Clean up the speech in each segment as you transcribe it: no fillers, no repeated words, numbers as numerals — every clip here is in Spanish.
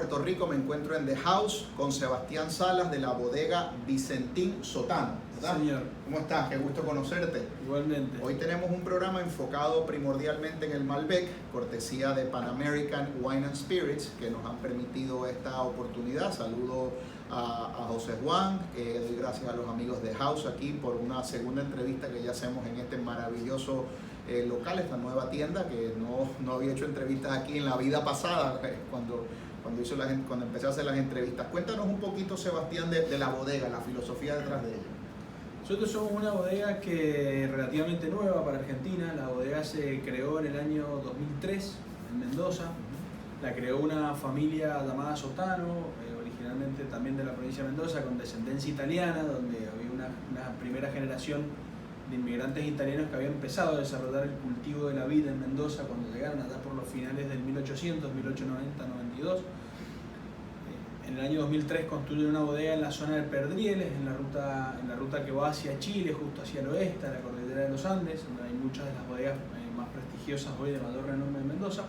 Puerto Rico, me encuentro en The House con Sebastián Salas de la bodega Vicentín Sotano, ¿verdad? Señor. ¿Cómo estás? Qué gusto conocerte. Igualmente. Hoy tenemos un programa enfocado primordialmente en el Malbec, cortesía de Pan American Wine and Spirits, que nos han permitido esta oportunidad. Saludo a José Juan, doy gracias a los amigos de House aquí por una segunda entrevista que ya hacemos en este maravilloso local, esta nueva tienda, que no había hecho entrevistas aquí en la vida pasada, cuando empecé a hacer las entrevistas. Cuéntanos un poquito, Sebastián, de la bodega, la filosofía detrás de ella. Nosotros somos una bodega que es relativamente nueva para Argentina. La bodega se creó en el año 2003 en Mendoza. La creó una familia llamada Sotano, originalmente también de la provincia de Mendoza, con descendencia italiana, donde había una primera generación de inmigrantes italianos que habían empezado a desarrollar el cultivo de la vid en Mendoza cuando llegaron allá por los finales del 1800, 1890, 92. En el año 2003 construyen una bodega en la zona de Perdrieles, en la ruta que va hacia Chile, justo hacia el oeste, a la cordillera de los Andes, donde hay muchas de las bodegas más prestigiosas hoy de mayor renombre en Mendoza.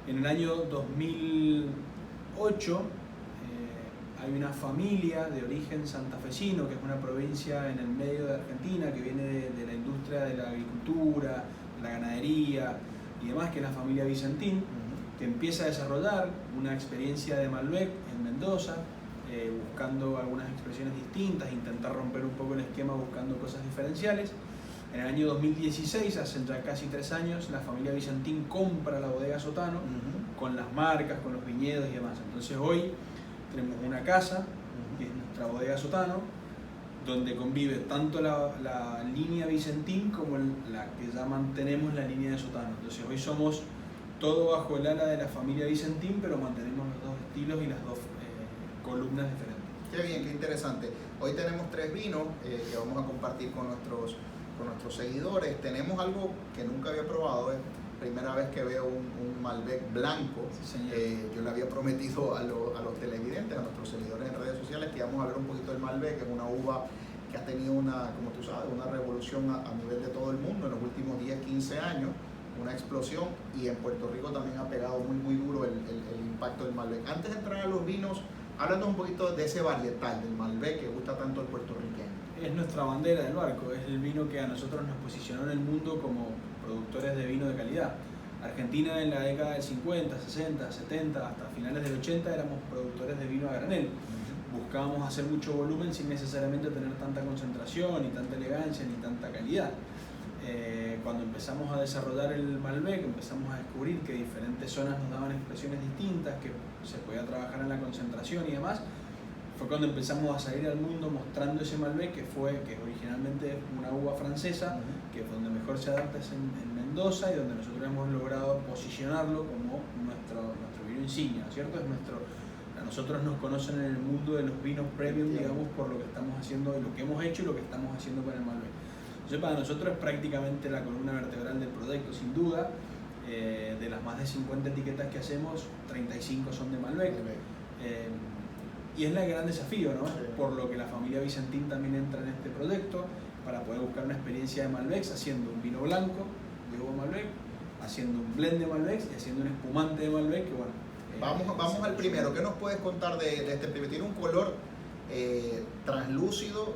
En el año 2008 hay una familia de origen santafesino, que es una provincia en el medio de Argentina, que viene de la industria de la agricultura, la ganadería y demás, que es la familia Vicentín, que empieza a desarrollar una experiencia de Malbec en Mendoza, buscando algunas expresiones distintas, intentar romper un poco el esquema buscando cosas diferenciales. En el año 2016, hace ya casi 3 años, la familia Vicentín compra la bodega Sotano con las marcas, con los viñedos y demás. Entonces hoy tenemos una casa, que es nuestra bodega Sotano, donde convive tanto la línea Vicentín como la que ya mantenemos la línea de Sotano. Entonces hoy somos todo bajo el ala de la familia Vicentín, pero mantenemos los dos estilos y las dos columnas diferentes. Qué bien, qué interesante. Hoy tenemos 3 vinos que vamos a compartir con nuestros seguidores. Tenemos algo que nunca había probado, es primera vez que veo un Malbec blanco. Sí, yo le había prometido a los televidentes, a nuestros seguidores en redes sociales, que íbamos a ver un poquito del Malbec, que es una uva que ha tenido como tú sabes, una revolución a nivel de todo el mundo en los últimos 10, 15 años, una explosión, y en Puerto Rico también ha pegado muy duro el impacto del Malbec. Antes de entrar a los vinos, háblanos un poquito de ese varietal del Malbec que gusta tanto al puertorriqueño. Es nuestra bandera del barco, es el vino que a nosotros nos posicionó en el mundo como productores de vino de calidad. Argentina en la década del 50, 60, 70, hasta finales del 80 éramos productores de vino a granel. Buscábamos hacer mucho volumen sin necesariamente tener tanta concentración, ni tanta elegancia, ni tanta calidad. Cuando empezamos a desarrollar el Malbec, empezamos a descubrir que diferentes zonas nos daban expresiones distintas, que se podía trabajar en la concentración y demás. Fue cuando empezamos a salir al mundo mostrando ese Malbec, que originalmente una uva francesa, que es donde mejor se adapta es en Mendoza, y donde nosotros hemos logrado posicionarlo como nuestro vino insignia, ¿cierto? A nosotros nos conocen en el mundo de los vinos premium, digamos, por lo que estamos haciendo, lo que hemos hecho y lo que estamos haciendo con el Malbec. Entonces para nosotros es prácticamente la columna vertebral del proyecto, sin duda. De las más de 50 etiquetas que hacemos, 35 son de Malbec. Y es el gran desafío, ¿no? Por lo que la familia Vicentín también entra en este proyecto, para poder buscar una experiencia de Malbec, haciendo un vino blanco de uva Malbec, haciendo un blend de Malbec y haciendo un espumante de Malbec, que bueno. Vamos al primero. ¿Qué nos puedes contar de este primero? Tiene un color translúcido,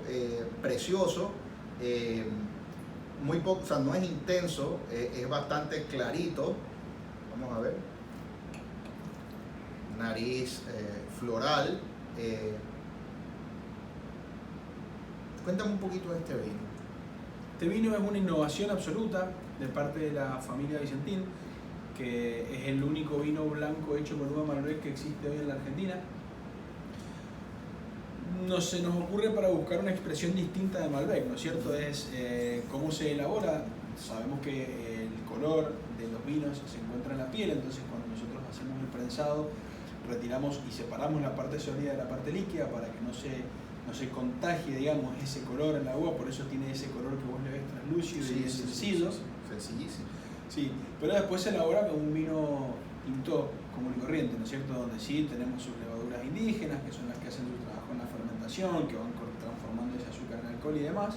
precioso, muy poco, o sea, no es intenso, es bastante clarito. Vamos a ver. Nariz floral. Cuéntame un poquito de este vino. Este vino es una innovación absoluta de parte de la familia Vicentín, que es el único vino blanco hecho con uva Malbec que existe hoy en la Argentina. Se nos ocurre para buscar una expresión distinta de Malbec, ¿no es cierto? Es cómo se elabora. Sabemos que el color de los vinos se encuentra en la piel, entonces cuando nosotros hacemos el prensado, retiramos y separamos la parte sólida de la parte líquida para que no se contagie, digamos, ese color en la uva. Por eso tiene ese color que vos le ves translúcido y es sencillo. Sencillísimo. Sí, pero después se elabora con un vino tinto común y corriente, ¿no es cierto? Donde sí tenemos sus levaduras indígenas, que son las que hacen su trabajo en la fermentación, que van transformando ese azúcar en alcohol y demás.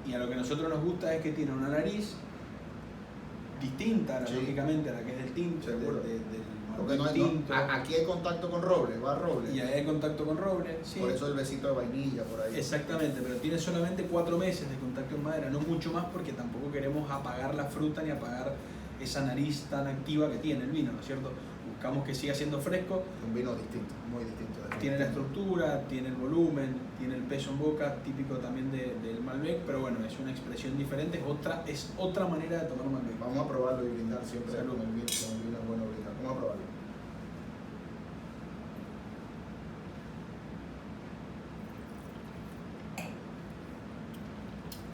Y a lo que a nosotros nos gusta es que tiene una nariz distinta, lógicamente, a la que es del tinto, del Porque no hay, tinto. aquí hay contacto con roble, va roble. Y ahí hay contacto con roble, sí. Por eso el besito de vainilla por ahí. Exactamente, pero tiene solamente 4 meses de contacto en madera, no mucho más porque tampoco queremos apagar la fruta ni apagar esa nariz tan activa que tiene el vino, ¿no es cierto? Buscamos que siga siendo fresco. Un vino distinto, muy distinto. Tiene la estructura, tiene el volumen, tiene el peso en boca, típico también del Malbec, pero bueno, es una expresión diferente, es otra manera de tomar un Malbec. Vamos a probarlo y brindar siempre Salud. con el vino es bueno brindar. Vamos a probarlo.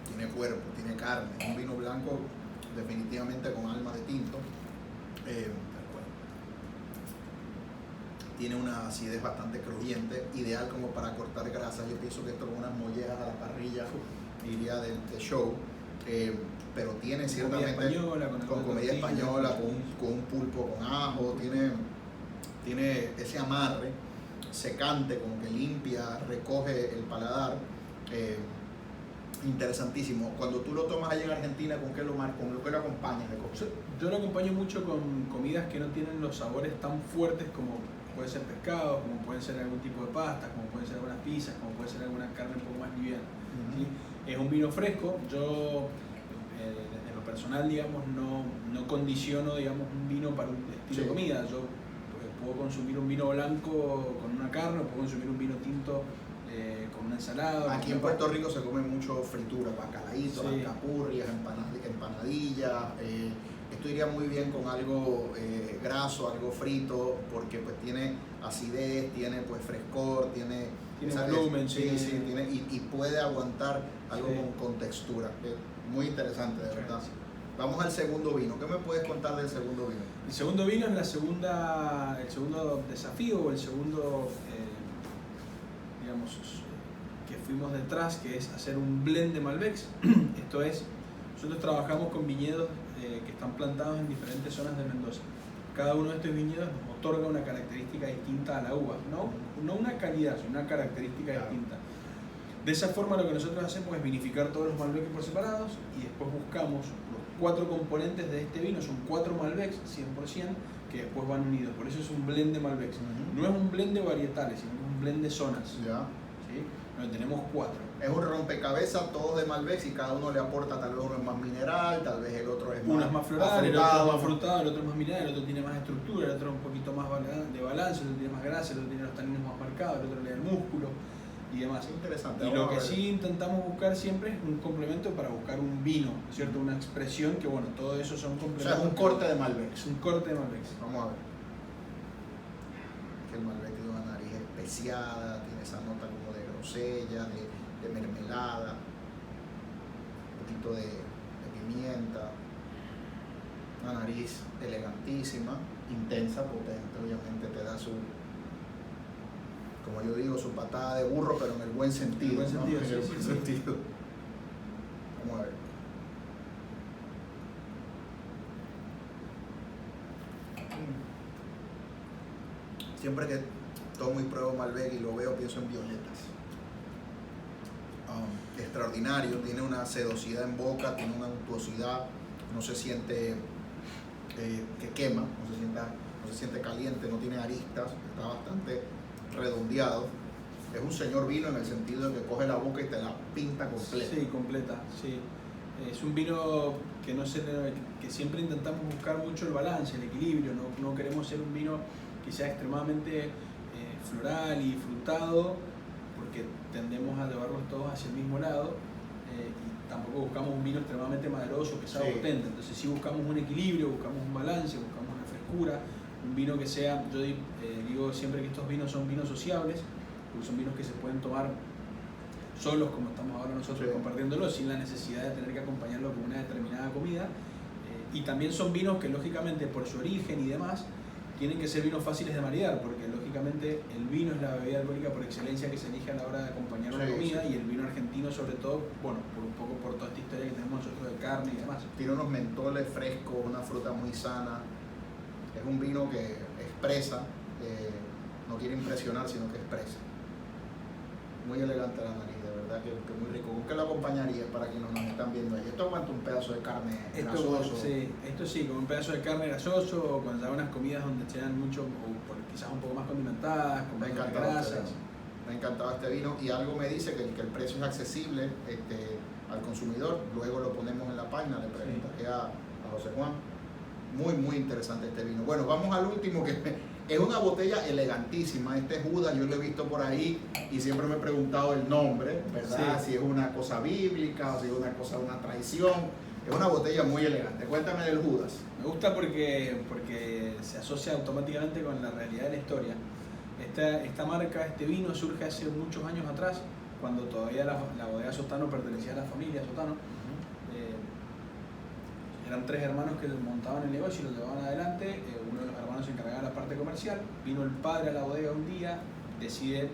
Tiene cuerpo, tiene carne, es un vino blanco definitivamente con alma de tinto. Tiene una acidez bastante crujiente, ideal como para cortar grasa. Yo pienso que esto con unas mollejas a la parrilla iría de show, pero tiene ciertamente con comida española, con un pulpo con ajo, tiene ese amarre secante, como que limpia, recoge el paladar. Interesantísimo. Cuando tú lo tomas allá en Argentina, ¿con qué lo acompañas? Yo lo acompaño mucho con comidas que no tienen los sabores tan fuertes como puede ser pescado, como pueden ser algún tipo de pastas, como pueden ser algunas pizzas, como puede ser alguna carne un poco más liviana. ¿Sí? Es un vino fresco. Yo en lo personal, digamos, no condiciono, digamos, un vino para un estilo de comida. Yo puedo consumir un vino blanco con una carne, o puedo consumir un vino tinto con una ensalada. Aquí en Puerto Rico se come mucho fritura, bacalaíto, alcapurrias, empanadillas. Esto iría muy bien con algo graso, algo frito, porque pues tiene acidez, tiene pues frescor, tiene volumen, tiene, y puede aguantar algo con textura. Muy interesante, de verdad. Vamos al segundo vino. ¿Qué me puedes contar del segundo vino? El segundo vino es el segundo desafío o el segundo, digamos, que fuimos detrás, que es hacer un blend de Malbecs. Esto es, nosotros trabajamos con viñedos que están plantados en diferentes zonas de Mendoza. Cada uno de estos viñedos nos otorga una característica distinta a la uva, no una calidad, sino una característica distinta. De esa forma lo que nosotros hacemos es vinificar todos los Malbecs por separados y después buscamos los 4 componentes de este vino, son 4 Malbecs 100% que después van unidos, por eso es un blend de Malbecs. No es un blend de varietales, sino un blend de zonas. ¿Sí? Donde tenemos 4. Es un rompecabezas, todos de Malbec, y cada uno le aporta, tal vez uno es más mineral, tal vez el otro es más, uno es más floral, el otro es más frutado, el otro es más mineral, el otro tiene más estructura, el otro es un poquito más de balance, el otro tiene más grasa, el otro tiene los taninos más marcados, el otro le da el músculo y demás. Interesante. Y lo que sí intentamos buscar siempre es un complemento para buscar un vino, ¿cierto? Una expresión que, bueno, todo eso son complementos. O sea, es un corte de Malbec. Es un corte de Malbec. Vamos a ver. Que el Malbec tiene una nariz especiada, tiene esa nota como de grosella, de mermelada, un poquito de pimienta, una nariz elegantísima, intensa, potente, obviamente te da su, como yo digo, su patada de burro, pero en el buen sentido. En el buen sentido, ¿no? En el buen sentido. Vamos a ver. Siempre que tomo y pruebo Malbec y lo veo, pienso en violetas. Extraordinario, tiene una sedosidad en boca, tiene una untuosidad, no se siente que quema, no se siente caliente, no tiene aristas, está bastante redondeado. Es un señor vino en el sentido de que coge la boca y te la pinta completa. Sí, completa, sí. Es un vino que siempre intentamos buscar mucho el balance, el equilibrio, no queremos ser un vino que sea extremadamente floral y frutado, porque tendemos a llevarlos todos hacia el mismo lado, y tampoco buscamos un vino extremadamente maderoso, pesado, potente. Entonces sí buscamos un equilibrio, buscamos un balance, buscamos una frescura, un vino que sea, yo digo siempre que estos vinos son vinos sociables, porque son vinos que se pueden tomar solos, como estamos ahora nosotros compartiéndolos, sin la necesidad de tener que acompañarlo con una determinada comida, y también son vinos que lógicamente por su origen y demás tienen que ser vinos fáciles de maridar, porque lógicamente el vino es la bebida alcohólica por excelencia que se elige a la hora de acompañar una comida, y el vino argentino sobre todo, bueno, un poco por toda esta historia que tenemos nosotros de carne y demás. Tiene unos mentoles frescos, una fruta muy sana, es un vino que expresa, no quiere impresionar, sino que expresa. muy elegante la nariz, de verdad que muy rico. ¿Con qué lo acompañarías para quienes nos están viendo ahí? Esto aguanta un pedazo de carne grasoso. Esto sí, como un pedazo de carne grasoso, o cuando hay unas comidas donde se dan mucho, o quizás un poco más condimentadas, con más grasas. Me ha encantado este vino y algo me dice que el precio es accesible al consumidor. Luego lo ponemos en la página, le preguntaré a José Juan. Muy interesante este vino. Bueno, vamos al último, que es una botella elegantísima. Este Judas, yo lo he visto por ahí y siempre me he preguntado el nombre, ¿verdad? Sí. Si es una cosa bíblica o si es una cosa de una tradición. Es una botella muy elegante. Cuéntame del Judas. Me gusta porque se asocia automáticamente con la realidad de la historia. Esta marca, este vino surge hace muchos años atrás, cuando todavía la bodega Sotano pertenecía a la familia Sotano. Eran 3 hermanos que montaban el negocio y lo llevaban adelante. Uno de los hermanos se encargaba de la parte comercial. Vino el padre a la bodega un día, decide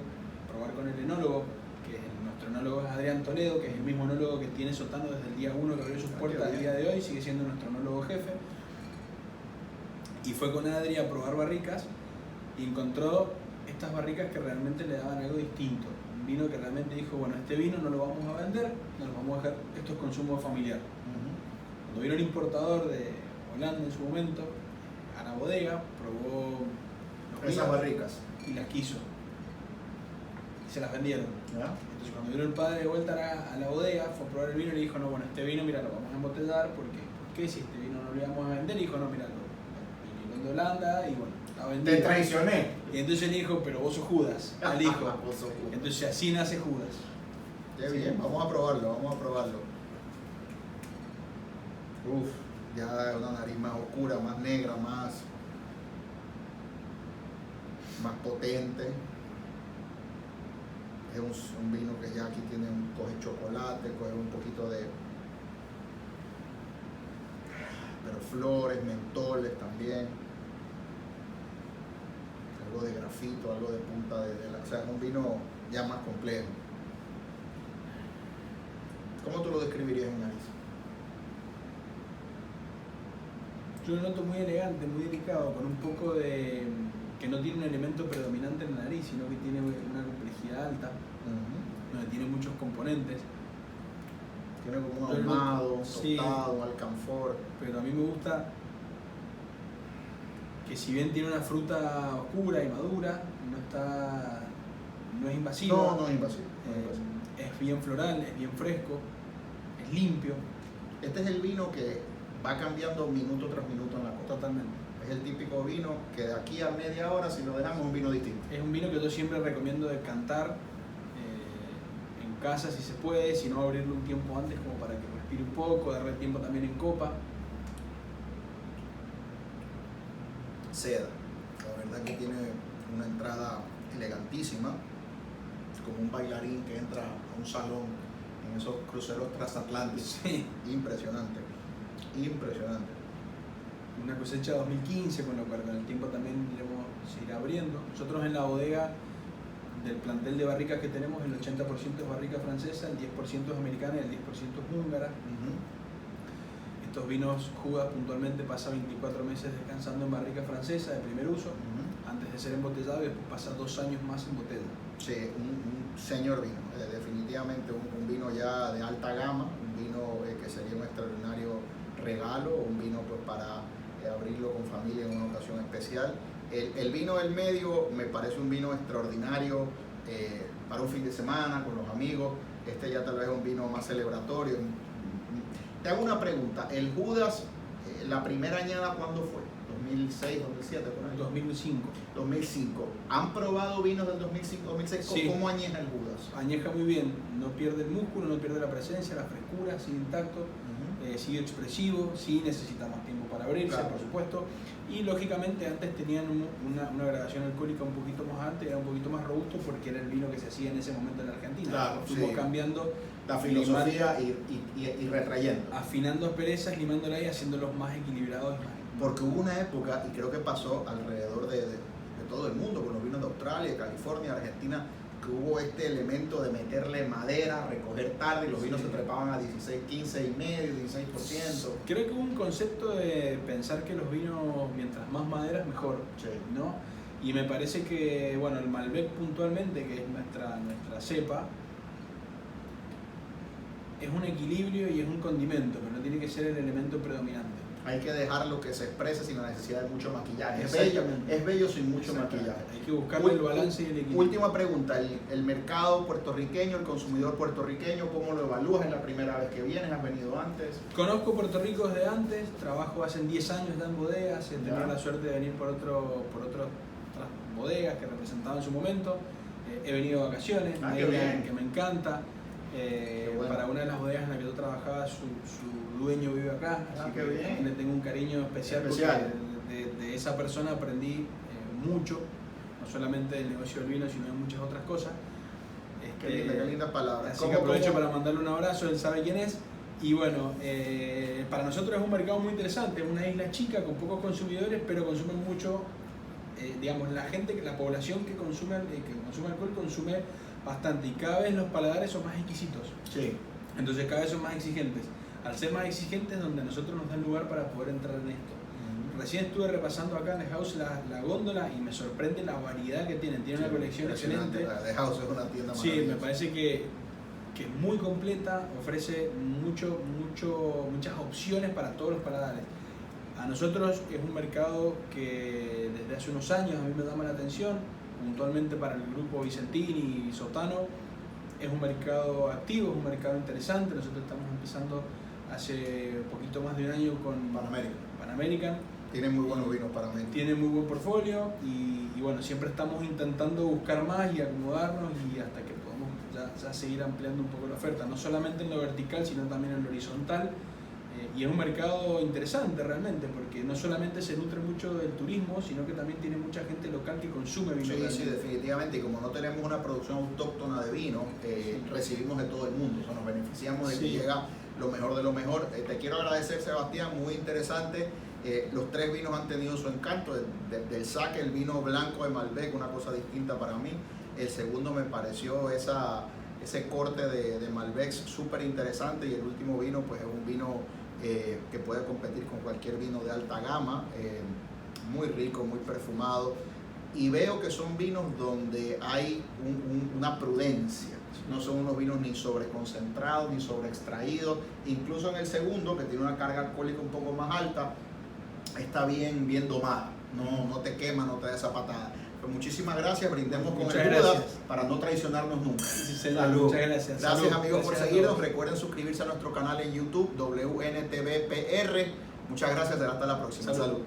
probar con el enólogo, que nuestro enólogo es Adrián Toledo, que es el mismo enólogo que tiene Sotano desde el día 1 que abrió sus puertas al día de hoy, sigue siendo nuestro enólogo jefe. Y fue con Adri a probar barricas y encontró estas barricas que realmente le daban algo distinto. Un vino que realmente dijo, bueno, este vino no lo vamos a vender, no lo vamos a dejar, esto es consumo familiar. Cuando vino el importador de Holanda en su momento a la bodega, probó esas barricas y las quiso y se las vendieron. ¿Ya? Entonces cuando vino el padre de vuelta a la bodega, fue a probar el vino y le dijo, no, bueno, este vino mira, lo vamos a embotellar porque ¿por qué si este vino no lo íbamos a vender? Y dijo, no, mira, lo de Holanda y bueno, la vendí. Te traicioné. Y entonces le dijo, pero vos sos Judas, al hijo. Vos sos Judas. Entonces así nace Judas. Qué bien, vamos a probarlo. Uf, ya una nariz más oscura, más negra, más potente. Es un vino que ya aquí tiene coge chocolate, coge un poquito de flores, mentoles también, algo de grafito, algo de punta de la, o sea, es un vino ya más complejo. ¿Cómo tú lo describirías en nariz? Yo lo noto muy elegante, muy delicado, con un poco de... que no tiene un elemento predominante en la nariz, sino que tiene una complejidad alta, donde tiene muchos componentes. Tiene como un ahumado, tostado, un alcanfor. Pero a mí me gusta que si bien tiene una fruta oscura y madura, no es invasiva. No es invasivo. Es bien floral, es bien fresco, es limpio. Este es el vino que va cambiando minuto tras minuto en la copa. Totalmente. Es el típico vino que de aquí a media hora, si lo dejamos, es un vino distinto. Es un vino que yo siempre recomiendo decantar en casa si se puede, si no abrirlo un tiempo antes como para que respire un poco, darle tiempo también en copa. Seda, la verdad que tiene una entrada elegantísima, como un bailarín que entra a un salón en esos cruceros transatlánticos. Sí. Impresionante. Una cosecha 2015, con lo cual con el tiempo también iremos seguir abriendo. Nosotros en la bodega del plantel de barricas que tenemos, el 80% es barrica francesa, el 10% es americana y el 10% es húngara. Estos vinos Judas puntualmente pasa 24 meses descansando en barrica francesa de primer uso, antes de ser embotellado, y después pasa 2 años más en botella. Sí, un señor vino, definitivamente un vino ya de alta gama, un vino que sería un extraordinario regalo, un vino pues para abrirlo con familia en una ocasión especial. El vino del medio me parece un vino extraordinario para un fin de semana con los amigos. Este ya tal vez es un vino más celebratorio. Te hago una pregunta, el Judas, la primera añada, ¿cuándo fue? ¿2006, 2007? Por ahí. 2005. ¿Han probado vinos del 2005, 2006? Sí. ¿Cómo añeja el Judas? Añeja muy bien, no pierde el músculo, no pierde la presencia, la frescura, sigue intacto, sigue expresivo, sí necesita más tiempo para abrirse, claro, por supuesto. Y lógicamente antes tenían una gradación alcohólica un poquito más alta, era un poquito más robusto porque era el vino que se hacía en ese momento en la Argentina. Claro, fuimos cambiando la filosofía y retrayendo. Afinando asperezas, limándola y haciéndolos más equilibrados. Porque hubo una época, y creo que pasó alrededor de todo el mundo, con los vinos de Australia, de California, Argentina, que hubo este elemento de meterle madera, recoger tarde, y los vinos se trepaban a 16, 15 y medio, 16%. Creo que hubo un concepto de pensar que los vinos, mientras más maderas, mejor, Sí. ¿no? Y me parece que, bueno, el Malbec puntualmente, que es nuestra cepa, es un equilibrio y es un condimento, pero no tiene que ser el elemento predominante. Hay que dejarlo que se exprese sin la necesidad de mucho maquillaje. Exactamente. Es bello sin mucho maquillaje. Hay que buscarle el balance y el equilibrio. Última pregunta, el mercado puertorriqueño, el consumidor puertorriqueño, ¿cómo lo evalúas? ¿Es la primera vez que vienes? ¿Has venido antes? Conozco Puerto Rico desde antes, trabajo hace 10 años ya en bodegas, he tenido la suerte de venir por otras bodegas que representaba en su momento. He venido de vacaciones, que me encanta. Bueno. Para una de las bodegas en la que yo trabajaba, su dueño vive acá, así que bien. Le tengo un cariño especial. Porque de esa persona aprendí mucho, no solamente del negocio del vino, sino de muchas otras cosas. Qué lindas palabras. Así que aprovecho para mandarle un abrazo, él sabe quién es. Y bueno, para nosotros es un mercado muy interesante, es una isla chica con pocos consumidores, pero consumen mucho, digamos, la población que consume alcohol consume bastante, y cada vez los paladares son más exquisitos. Sí. Entonces cada vez son más exigentes. Al ser más exigentes, donde a nosotros nos dan lugar para poder entrar en esto. Recién estuve repasando acá en The House la góndola y me sorprende la variedad que tienen. Tienen una colección excelente. The House es una tienda maravillosa. Sí, me parece que es muy completa, ofrece muchas opciones para todos los paladares. A nosotros es un mercado que desde hace unos años a mí me llama la atención, puntualmente para el grupo Vicentini y Sotano. Es un mercado activo, es un mercado interesante. Nosotros estamos empezando hace poquito más de un año con Pan-American. Tiene muy buenos vinos Pan-American. Tiene muy buen portfolio y bueno, siempre estamos intentando buscar más y acomodarnos y hasta que podamos ya seguir ampliando un poco la oferta, no solamente en lo vertical, sino también en lo horizontal. Y es un mercado interesante realmente, porque no solamente se nutre mucho del turismo, sino que también tiene mucha gente local que consume vino. Sí, definitivamente. Y como no tenemos una producción autóctona de vino, recibimos de todo el mundo. O sea, nos beneficiamos de que llega lo mejor de lo mejor. Te quiero agradecer, Sebastián, muy interesante. Los tres vinos han tenido su encanto. Del saque, el vino blanco de Malbec, una cosa distinta para mí. El segundo me pareció ese corte de Malbec súper interesante. Y el último vino, pues es un vino que puede competir con cualquier vino de alta gama, muy rico, muy perfumado, y veo que son vinos donde hay una prudencia, no son unos vinos ni sobreconcentrados ni sobreextraídos. Incluso en el segundo, que tiene una carga alcohólica un poco más alta, está bien domada, no te quema, no te da esa patada. Pues muchísimas gracias, brindemos con el Buda para no traicionarnos nunca. Salud. Muchas gracias. Gracias amigos por seguirnos. Recuerden suscribirse a nuestro canal en YouTube, WNTVPR. Muchas gracias, hasta la próxima. Salud.